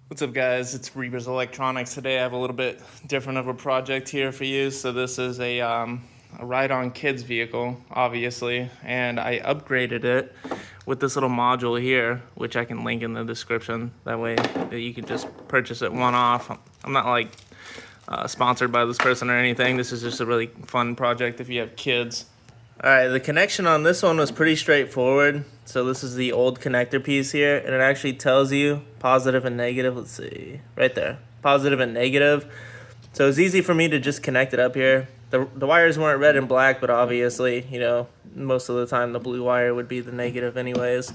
What's up, guys? It's Reapers Electronics. Today I have a little bit different of a project here for you. So this is a ride-on kids vehicle, obviously, and I upgraded it with this little module here, which I can link in the description. That way that you can just purchase it one-off. I'm not like sponsored by this person or anything. This is just a really fun project if you have kids. Alright, the connection on this one was pretty straightforward. So this is the old connector piece here, and it actually tells you positive and negative. Let's see, right there, positive and negative. So it's easy for me to just connect it up here. The wires weren't red and black, but obviously, you know, most of the time the blue wire would be the negative anyways.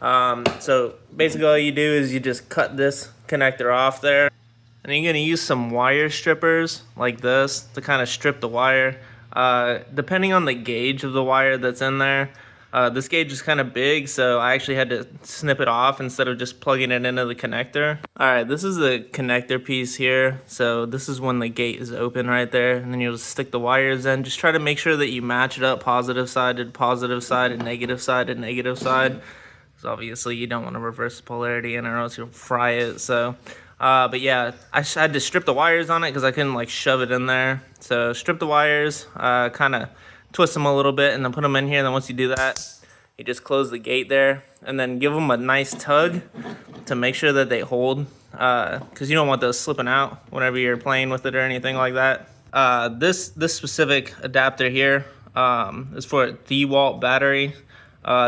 So basically all you do is you just cut this connector off there, and you're going to use some wire strippers like this to kind of strip the wire. Depending on the gauge of the wire that's in there, this gauge is kind of big, so I actually had to snip it off instead of just plugging it into the connector. Alright, this is the connector piece here. So this is when the gate is open right there, and then you'll just stick the wires in. Just try to make sure that you match it up, positive side to positive side and negative side to negative side. So obviously you don't want to reverse the polarity in or else you'll fry it. So but yeah, I had to strip the wires on it because I couldn't like shove it in there. So strip the wires, kind of twist them a little bit and then put them in here. And then once you do that, you just close the gate there and then give them a nice tug to make sure that they hold, because you don't want those slipping out whenever you're playing with it or anything like that. This specific adapter here is for a DeWalt battery.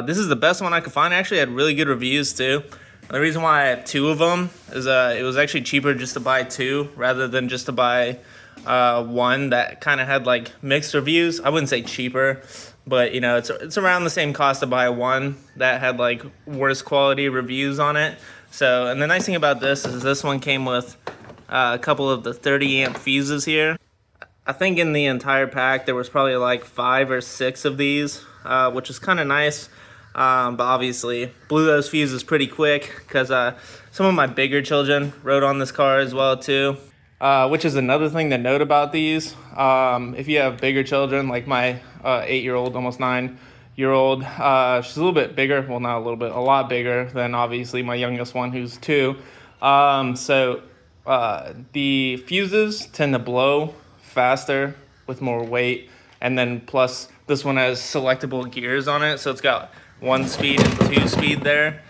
This is the best one I could find. I actually had really good reviews too. The reason why I have two of them is it was actually cheaper just to buy two rather than just to buy one that kind of had like mixed reviews. I wouldn't say cheaper, but you know, it's around the same cost to buy one that had like worse quality reviews on it. So, and the nice thing about this is this one came with a couple of the 30 amp fuses here. I think in the entire pack there was probably like 5 or 6 of these, which is kind of nice. But obviously blew those fuses pretty quick because some of my bigger children rode on this car as well too, which is another thing to note about these. If you have bigger children, like my 8-year-old, almost 9-year-old, she's a little bit bigger, well, not a little bit, a lot bigger than obviously my youngest one, who's 2. So the fuses tend to blow faster with more weight, and then plus this one has selectable gears on it, so it's got 1 speed and 2 speed there.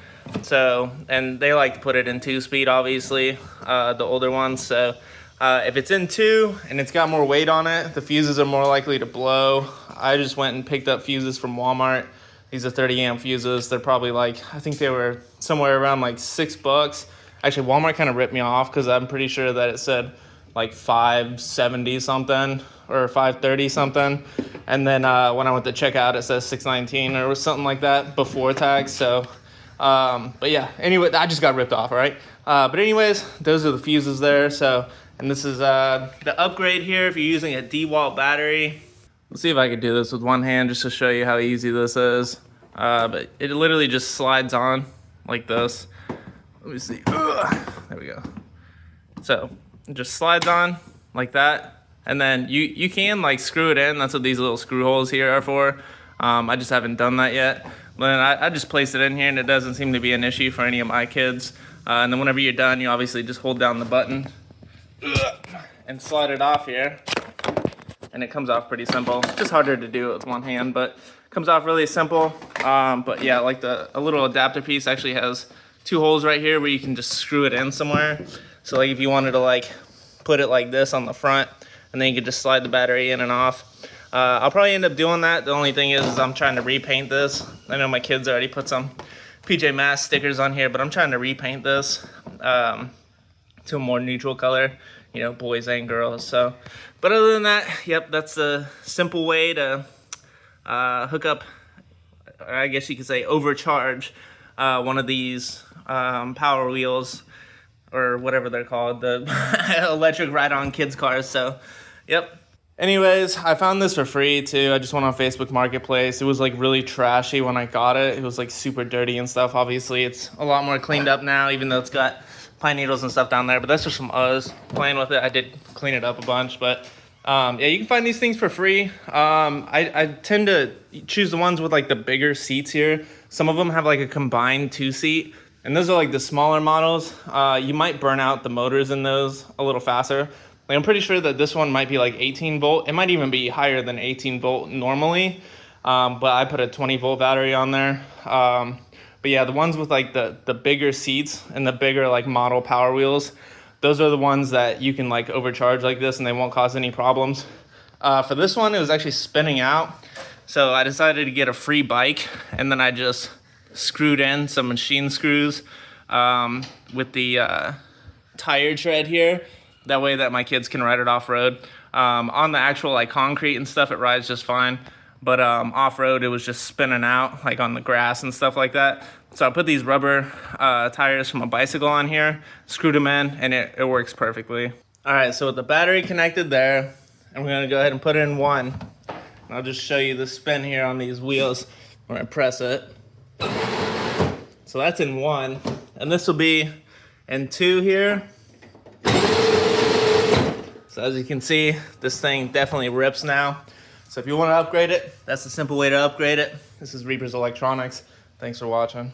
So, and they like to put it in 2 speed, obviously, the older ones. So if it's in 2 and it's got more weight on it, the fuses are more likely to blow. I just went and picked up fuses from Walmart. These are 30 amp fuses. They're probably like, I think they were somewhere around like $6. Actually, Walmart kind of ripped me off because I'm pretty sure that it said like 570 something or 530 something, and then when I went to check out it says 619 or something like that before tax. So but yeah, anyway, I just got ripped off. All right, but anyways, those are the fuses there. So, and this is the upgrade here if you're using a DeWalt battery. Let's see if I can do this with one hand just to show you how easy this is. But it literally just slides on like this. Let me see. There we go. So it just slides on like that. And then you can like screw it in. That's what these little screw holes here are for. I just haven't done that yet. But I just placed it in here and it doesn't seem to be an issue for any of my kids. And then whenever you're done, you obviously just hold down the button and slide it off here. And it comes off pretty simple. It's just harder to do it with one hand, but it comes off really simple. But yeah, like a little adapter piece actually has 2 holes right here where you can just screw it in somewhere. So like if you wanted to like put it like this on the front, and then you can just slide the battery in and off. I'll probably end up doing that. The only thing is I'm trying to repaint this. I know my kids already put some PJ Masks stickers on here, but I'm trying to repaint this to a more neutral color, you know, boys and girls. So, but other than that, yep, that's a simple way to hook up, or I guess you could say overcharge one of these power wheels, or whatever they're called, the electric ride-on kids cars. So, yep. Anyways, I found this for free too. I just went on Facebook Marketplace. It was like really trashy when I got it. It was like super dirty and stuff. Obviously, it's a lot more cleaned up now, even though it's got pine needles and stuff down there. But that's just from us playing with it. I did clean it up a bunch, but yeah, you can find these things for free. I tend to choose the ones with like the bigger seats here. Some of them have like a combined 2-seat. And those are like the smaller models. You might burn out the motors in those a little faster. Like I'm pretty sure that this one might be like 18 volt. It might even be higher than 18 volt normally. But I put a 20 volt battery on there. But yeah, the ones with like the bigger seats and the bigger like model Power Wheels, those are the ones that you can like overcharge like this and they won't cause any problems. For this one, it was actually spinning out. So I decided to get a free bike, and then I just screwed in some machine screws with the tire tread here. That way that my kids can ride it off-road. On the actual like concrete and stuff, it rides just fine. But off-road, it was just spinning out, like on the grass and stuff like that. So I put these rubber tires from a bicycle on here, screwed them in, and it works perfectly. All right, so with the battery connected there, I'm gonna go ahead and put in one. And I'll just show you the spin here on these wheels when I press it. So that's in one, and this will be in two here. So as you can see, this thing definitely rips now. So if you want to upgrade it, that's the simple way to upgrade it. This is Reaper's Electronics. Thanks for watching.